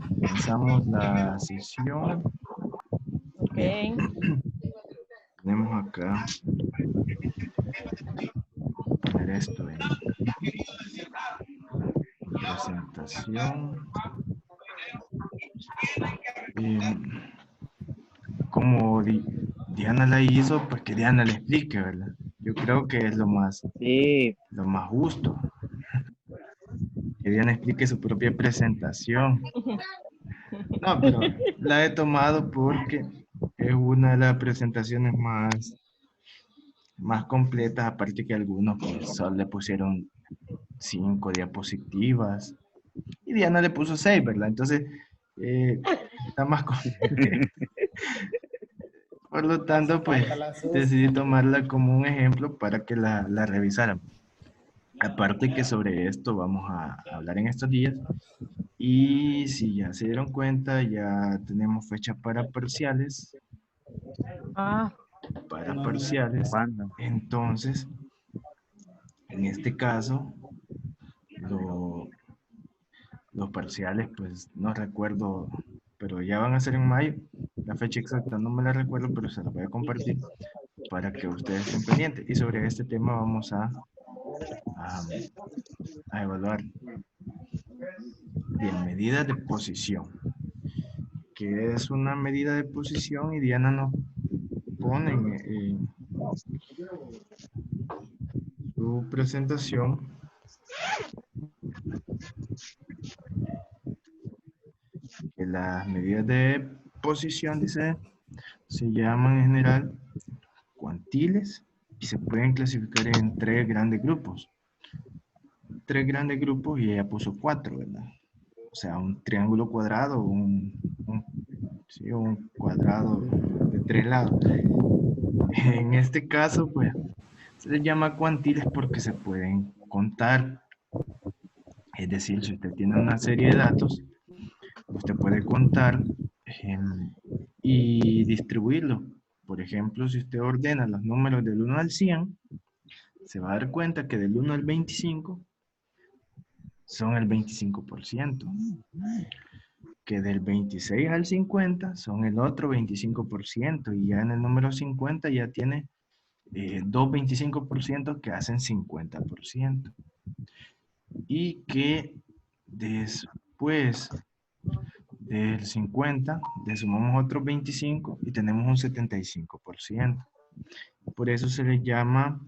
Comenzamos la sesión. Ok. Tenemos acá, poner esto en presentación. Como Diana la hizo, pues que Diana le explique, ¿verdad? Yo creo que es Sí, lo más justo. Que Diana explique su propia presentación. No, pero la he tomado porque es una de las presentaciones más completas, aparte que algunos pues solo le pusieron 5 diapositivas y Diana le puso 6, ¿verdad? Entonces, está más completo. Por lo tanto, pues decidí tomarla como un ejemplo para que la revisaran. Aparte que sobre esto vamos a hablar en estos días. Y si ya se dieron cuenta, ya tenemos fecha para parciales. Ah, Para parciales. ¿cuándo? Entonces, en este caso, los parciales, pues no recuerdo, pero ya van a ser en mayo. La fecha exacta no me la recuerdo, pero se la voy a compartir para que ustedes estén pendientes. Y sobre este tema vamos a evaluar. Bien, medida de posición. ¿Qué es una medida de posición? Y Diana nos pone en su presentación que las medidas de posición, dice, se llaman en general cuantiles y se pueden clasificar en 3 grandes grupos. 3 grandes grupos y ella puso 4, ¿verdad? O sea, un triángulo cuadrado, sí, un cuadrado de 3 lados. En este caso, pues, se les llama cuantiles porque se pueden contar. Es decir, si usted tiene una serie de datos, usted puede contar y distribuirlo. Por ejemplo, si usted ordena los números del 1 al 100, se va a dar cuenta que del 1 al 25 son el 25%, que del 26 al 50 son el otro 25%, y ya en el número 50 ya tiene dos 25% que hacen 50%. Y que después del 50 le sumamos otros 25 y tenemos un 75%. Por eso se le llama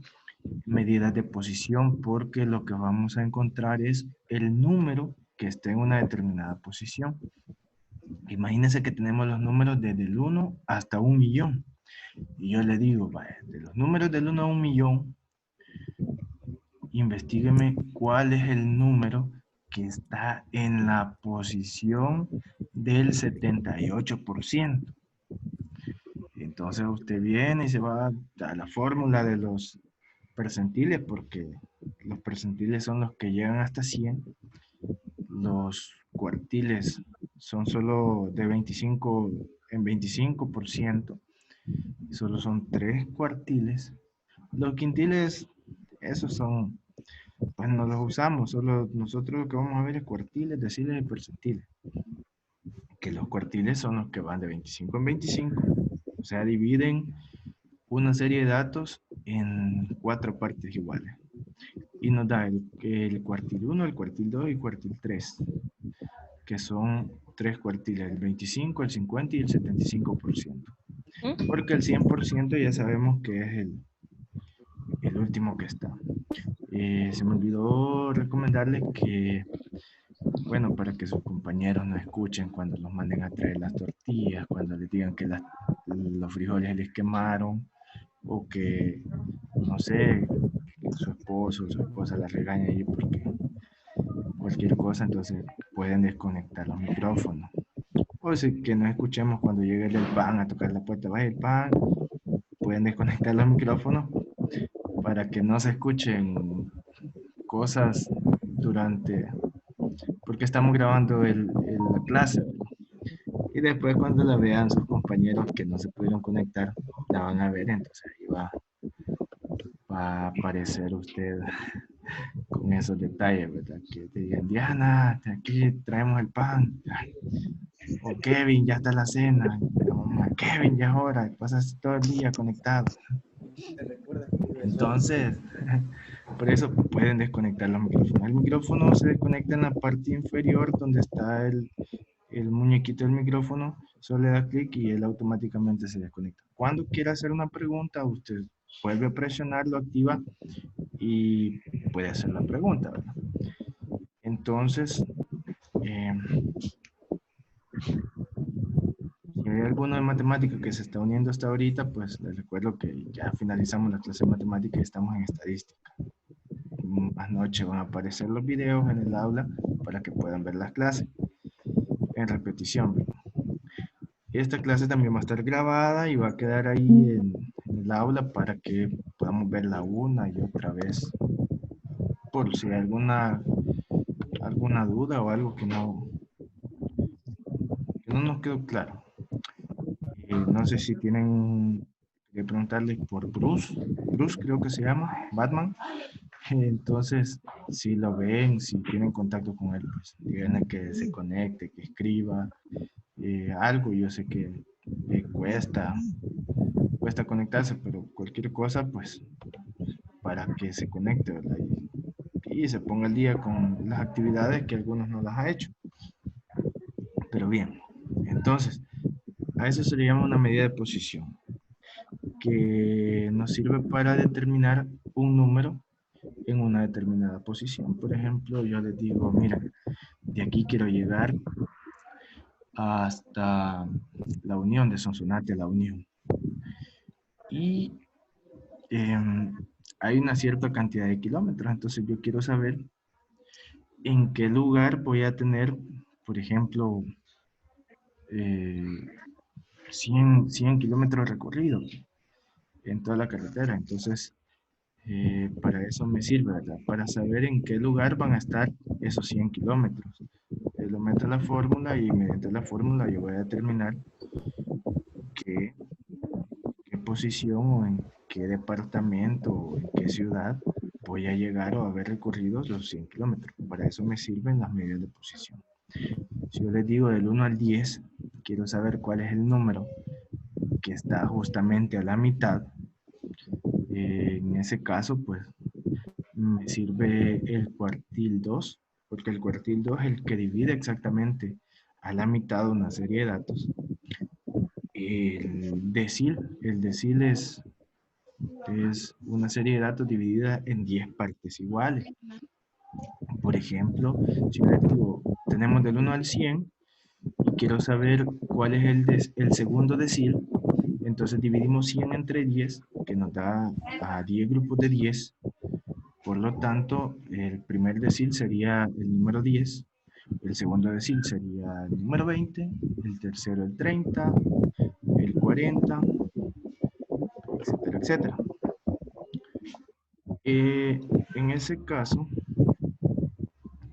medidas de posición, porque lo que vamos a encontrar es el número que está en una determinada posición. Imagínense que tenemos los números desde el 1 hasta 1.000.000. Y yo le digo, vaya, de los números del 1 a 1.000.000, investígueme cuál es el número que está en la posición del 78%. Entonces usted viene y se va a la fórmula de los percentiles, porque los percentiles son los que llegan hasta 100. Los cuartiles son solo de 25 en 25%. Solo son 3 cuartiles. Los quintiles, esos son, pues no los usamos. Solo nosotros lo que vamos a ver es cuartiles, deciles y percentiles. Que los cuartiles son los que van de 25 en 25. O sea, dividen una serie de datos en 4 partes iguales. Y nos da el cuartil 1, el cuartil 2 y el cuartil 3, que son 3 cuartiles, el 25, el 50 y el 75%. Porque el 100% ya sabemos que es el último que está. Se me olvidó recomendarles que, bueno, para que sus compañeros no escuchen cuando los manden a traer las tortillas, cuando les digan que los frijoles les quemaron, o que, no sé, que su esposo o su esposa la regaña ahí porque cualquier cosa, entonces pueden desconectar los micrófonos. O si que no escuchemos cuando llegue el pan a tocar la puerta, vaya el pan, pueden desconectar los micrófonos para que no se escuchen cosas durante, porque estamos grabando la clase. Y después cuando la vean sus compañeros que no se pudieron conectar, la van a ver, entonces ahí va a aparecer usted con con esos detalles, ¿verdad? Que te digan, Diana, aquí traemos el pan. O Kevin, ya está la cena. La mamá, Kevin, ya es hora. Pasas todo el día conectado. Entonces, por eso pueden desconectar los micrófonos. El micrófono se desconecta en la parte inferior donde está el muñequito del micrófono. Solo le da clic y él automáticamente se desconecta. Cuando quiera hacer una pregunta, usted vuelve a presionar, lo activa y puede hacer la pregunta, ¿verdad? Entonces, eh, si hay alguno de matemática que se está uniendo hasta ahorita, pues les recuerdo que ya finalizamos la clase de matemática y estamos en estadística. Más noche van a aparecer los videos en el aula para que puedan ver las clases en repetición, ¿verdad? Esta clase también va a estar grabada y va a quedar ahí en el aula para que podamos verla una y otra vez por si hay alguna duda o algo que no nos quedó claro. No sé si tienen que preguntarles por Bruce creo que se llama, Batman. Entonces, si lo ven, si tienen contacto con él, pues díganle que se conecte, que escriba algo. Yo sé que cuesta conectarse, pero cualquier cosa, pues, para que se conecte, ¿verdad? Y se ponga al día con las actividades que algunos no las ha hecho. Pero bien, entonces, a eso se le llama una medida de posición, que nos sirve para determinar un número en una determinada posición. Por ejemplo, yo les digo, mira, de aquí quiero llegar hasta la Unión de Sonsonate, la Unión. Y hay una cierta cantidad de kilómetros, entonces yo quiero saber en qué lugar voy a tener, por ejemplo, 100 kilómetros recorridos en toda la carretera. Entonces, para eso me sirve, ¿verdad? Para saber en qué lugar van a estar esos 100 kilómetros. Lo meto en la fórmula y mediante la fórmula yo voy a determinar qué, qué posición o en qué departamento o en qué ciudad voy a llegar o haber recorrido los 100 kilómetros. Para eso me sirven las medidas de posición. Si yo les digo del 1 al 10, quiero saber cuál es el número que está justamente a la mitad. En ese caso, pues me sirve el cuartil 2, porque el cuartil 2 es el que divide exactamente a la mitad una serie de datos. El decil es una serie de datos dividida en 10 partes iguales. Por ejemplo, si les digo, tenemos del 1 al 100 y quiero saber cuál es el segundo decil, entonces dividimos 100 entre 10, que nos da a 10 grupos de 10. Por lo tanto, el primer decil sería el número 10, el segundo decil sería el número 20, el tercero el 30, el 40, etcétera, etcétera. En ese caso,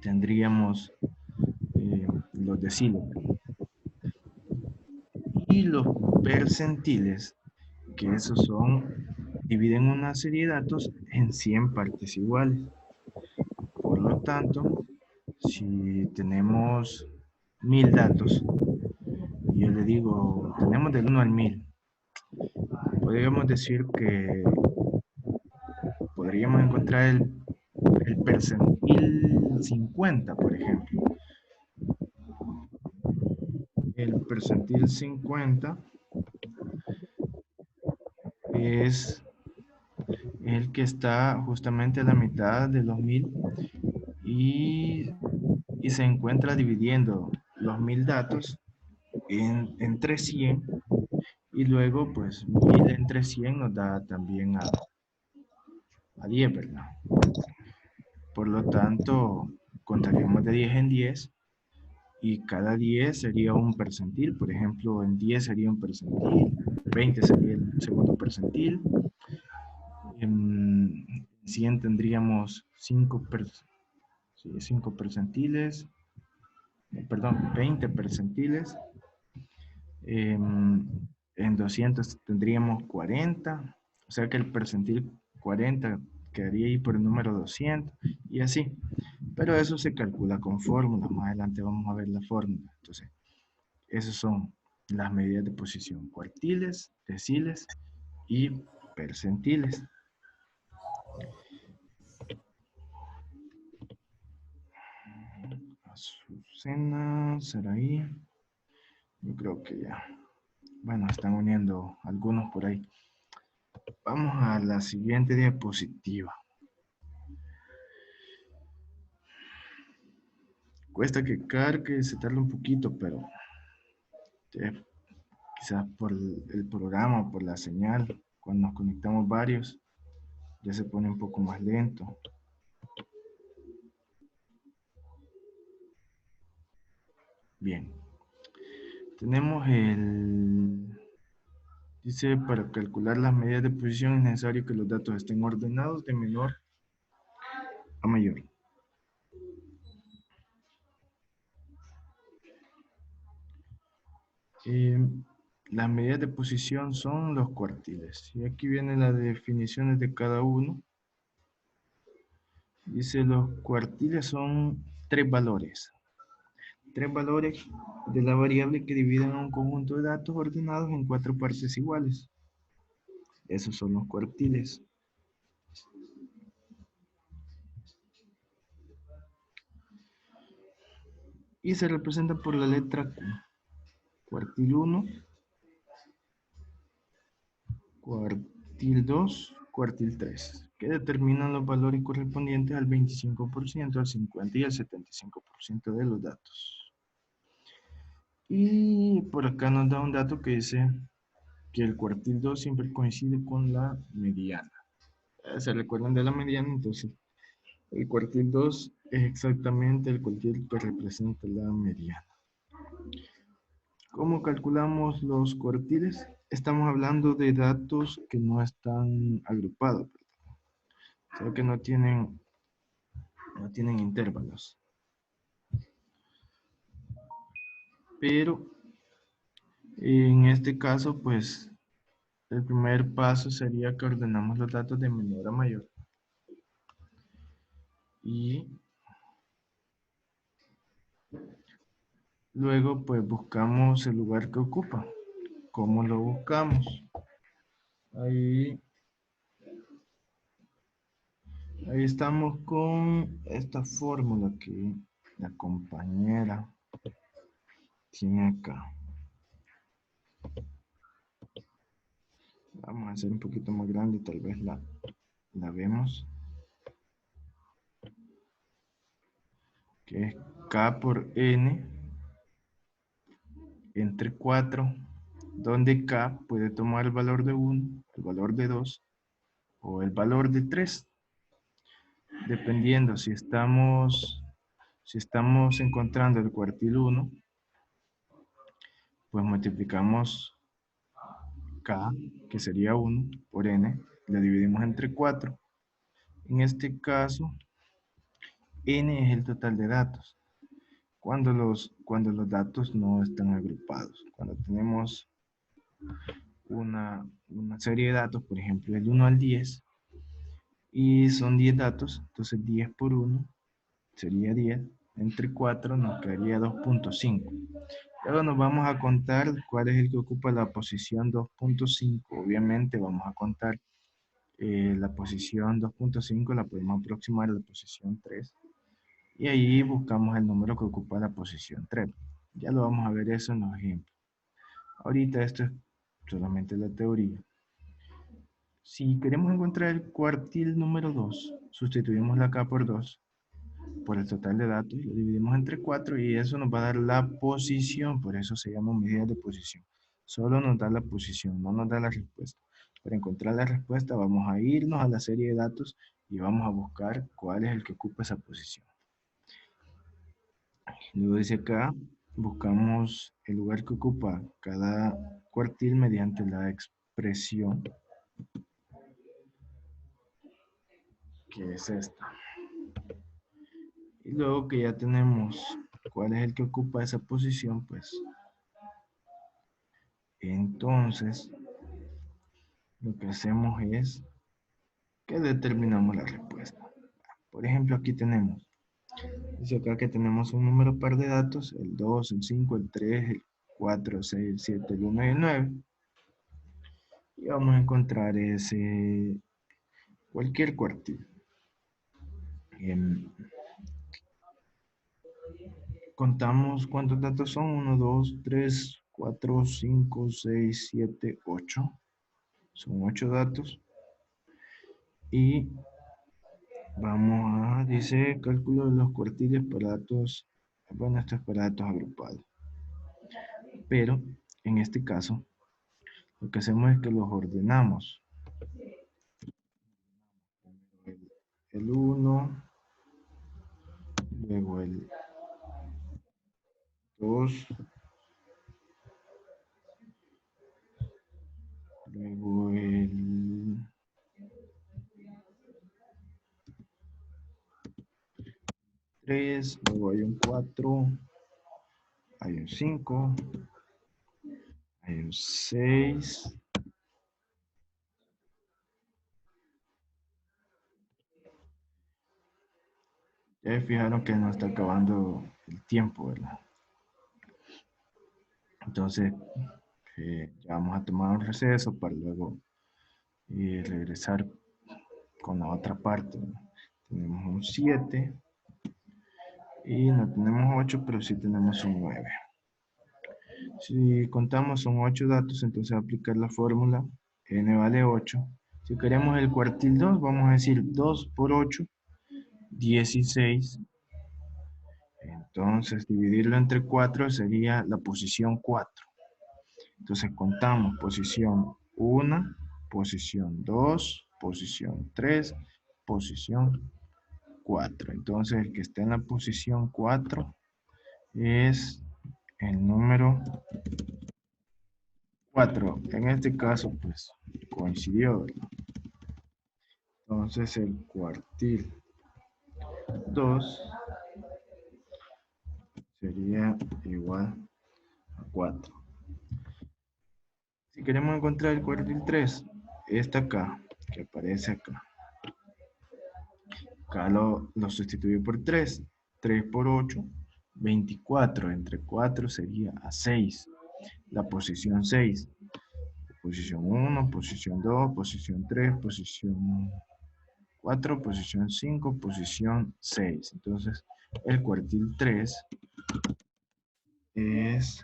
tendríamos los deciles y los percentiles, que esos dividen una serie de datos en 100 partes iguales. Por lo tanto, si tenemos 1000 datos, y yo le digo, tenemos del 1 al 1000, podríamos decir que podríamos encontrar el percentil 50, por ejemplo. El percentil 50 es el que está justamente a la mitad de los 1000 y, y se encuentra dividiendo los 1000 datos entre 100 y luego pues 1000 entre 100 nos da también a 10, ¿verdad? Por lo tanto, contaríamos de 10 en 10 y cada 10 sería un percentil. Por ejemplo, en 10 sería un percentil, 20 sería el segundo percentil, en 100 tendríamos 5 percentiles, perdón, 20 percentiles, en 200 tendríamos 40, o sea que el percentil 40 quedaría ahí por el número 200 y así. Pero eso se calcula con fórmulas. Más adelante vamos a ver la fórmula. Entonces, esas son las medidas de posición: cuartiles, deciles y percentiles. Azucena, Saraí. Yo creo que ya. Bueno, están uniendo algunos por ahí. Vamos a la siguiente diapositiva. Cuesta que cargue, se tarda un poquito, pero quizás por el programa o por la señal, cuando nos conectamos varios, ya se pone un poco más lento. Bien. Tenemos dice, para calcular las medidas de posición es necesario que los datos estén ordenados de menor a mayor. Las medidas de posición son los cuartiles. Y aquí vienen las definiciones de cada uno. Dice, los cuartiles son tres valores. Tres valores de la variable que dividen a un conjunto de datos ordenados en cuatro partes iguales. Esos son los cuartiles. Y se representan por la letra Q. Cuartil 1, cuartil 2, cuartil 3, que determinan los valores correspondientes al 25%, al 50% y al 75% de los datos. Y por acá nos da un dato que dice que el cuartil 2 siempre coincide con la mediana. ¿Se recuerdan de la mediana? Entonces, el cuartil 2 es exactamente el cuartil que representa la mediana. ¿Cómo calculamos los cuartiles? Estamos hablando de datos que no están agrupados, o sea que no tienen intervalos. Pero en este caso, pues, el primer paso sería que ordenamos los datos de menor a mayor. Y luego, pues, buscamos el lugar que ocupa. ¿Cómo lo buscamos? Ahí estamos con esta fórmula que la compañera tiene acá. Vamos a hacer un poquito más grande, tal vez la vemos. Que es K por N entre 4, donde K puede tomar el valor de 1, el valor de 2 o el valor de 3, dependiendo si estamos encontrando el cuartil 1, pues multiplicamos K, que sería 1, por N, lo dividimos entre 4. En este caso, N es el total de datos. Cuando los datos no están agrupados. Cuando tenemos una serie de datos, por ejemplo, del 1 al 10, y son 10 datos, entonces 10 por 1 sería 10, entre 4 nos quedaría 2.5. Luego nos vamos a contar cuál es el que ocupa la posición 2.5. Obviamente vamos a contar la posición 2.5, la podemos aproximar a la posición 3. Y ahí buscamos el número que ocupa la posición 3. Ya lo vamos a ver eso en los ejemplos. Ahorita esto es solamente la teoría. Si queremos encontrar el cuartil número 2, sustituimos la K por 2 por el total de datos, lo dividimos entre 4 y eso nos va a dar la posición, por eso se llama medida de posición. Solo nos da la posición, no nos da la respuesta. Para encontrar la respuesta vamos a irnos a la serie de datos y vamos a buscar cuál es el que ocupa esa posición. Luego dice acá, buscamos el lugar que ocupa cada cuartil mediante la expresión, que es esta. Y luego que ya tenemos cuál es el que ocupa esa posición, pues entonces lo que hacemos es que determinamos la respuesta. Por ejemplo, aquí tenemos, dice acá que tenemos un número par de datos, el 2, el 5, el 3, el 4, el 6, el 7, el 1 y el 9. Y vamos a encontrar cualquier cuartil. Contamos cuántos datos son, 1, 2, 3, 4, 5, 6, 7, 8. Son 8 datos. Y vamos a, dice, cálculo de los cuartiles para datos, bueno, esto es para datos agrupados. Pero, en este caso, lo que hacemos es que los ordenamos. El 1, luego el 2, luego el 3, luego hay un 4, hay un 5, hay un 6. Ya fijaron que nos está acabando el tiempo, ¿verdad? Entonces, ya vamos a tomar un receso para luego regresar con la otra parte, ¿no? Tenemos un 7 y no tenemos 8, pero sí tenemos un 9. Si contamos son 8 datos, entonces aplicar la fórmula n vale 8. Si queremos el cuartil 2, vamos a decir 2 por 8, 16. Entonces dividirlo entre 4 sería la posición 4. Entonces contamos posición 1, posición 2, posición 3, posición 4. Entonces el que está en la posición 4 es el número 4. En este caso, pues coincidió, ¿verdad? Entonces el cuartil 2 sería igual a 4. Si queremos encontrar el cuartil 3, esta acá, que aparece acá. Acá lo sustituyo por 3. 3 por 8, 24. Entre 4 sería a 6. La posición 6. Posición 1, posición 2, posición 3, posición 4, posición 5, posición 6. Entonces, el cuartil 3 es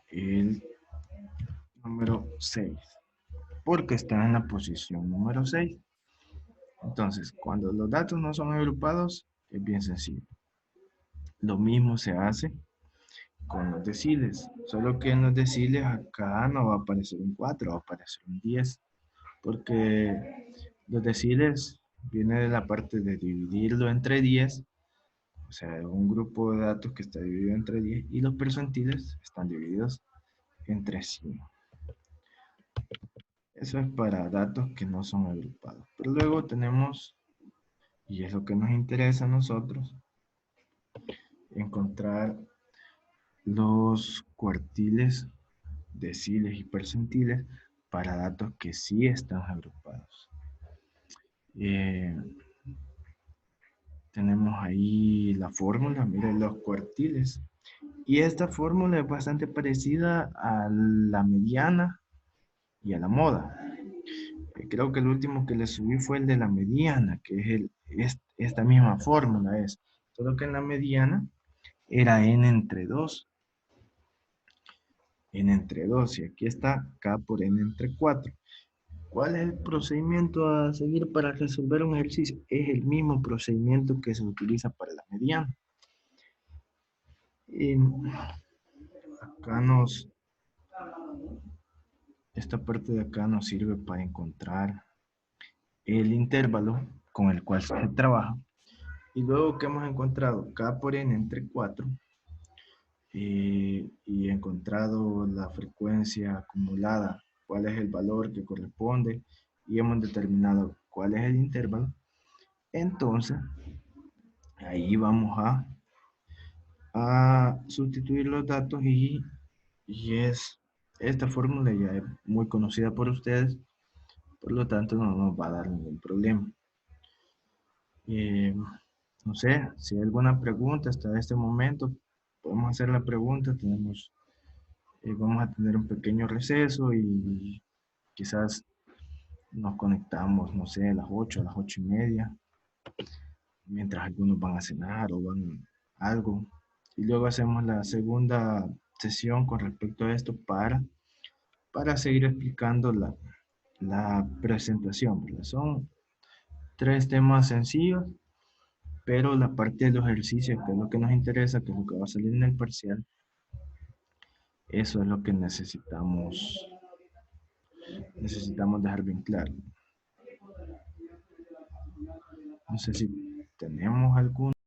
el número 6, porque está en la posición número 6. Entonces, cuando los datos no son agrupados, es bien sencillo. Lo mismo se hace con los deciles, solo que en los deciles acá no va a aparecer un 4, va a aparecer un 10, porque los deciles viene de la parte de dividirlo entre 10, o sea, un grupo de datos que está dividido entre 10, y los percentiles están divididos entre 100. Eso es para datos que no son agrupados. Pero luego tenemos, y es lo que nos interesa a nosotros, encontrar los cuartiles, deciles y percentiles para datos que sí están agrupados. Tenemos ahí la fórmula, miren los cuartiles. Y esta fórmula es bastante parecida a la mediana y a la moda. Creo que el último que le subí fue el de la mediana, que es esta misma fórmula es. Solo que en la mediana era n entre 2. N entre 2 y aquí está k por n entre 4. ¿Cuál es el procedimiento a seguir para resolver un ejercicio? Es el mismo procedimiento que se utiliza para la mediana. Y acá esta parte de acá nos sirve para encontrar el intervalo con el cual se trabaja. Y luego que hemos encontrado k por n entre 4 y encontrado la frecuencia acumulada, cuál es el valor que corresponde y hemos determinado cuál es el intervalo, entonces ahí vamos a sustituir los datos y esta fórmula ya es muy conocida por ustedes Por lo tanto, no nos va a dar ningún problema. Eh, no sé, si hay alguna pregunta hasta este momento, podemos hacer la pregunta. Vamos a tener un pequeño receso y quizás nos conectamos, no sé, a las 8, a las 8:30, mientras algunos van a cenar o van a algo. Y luego hacemos la segunda sesión con respecto a esto para seguir explicando la presentación, ¿verdad? Son 3 temas sencillos, pero la parte de los ejercicios, que es lo que nos interesa, que es lo que va a salir en el parcial, eso es lo que necesitamos dejar bien claro. No sé si tenemos algún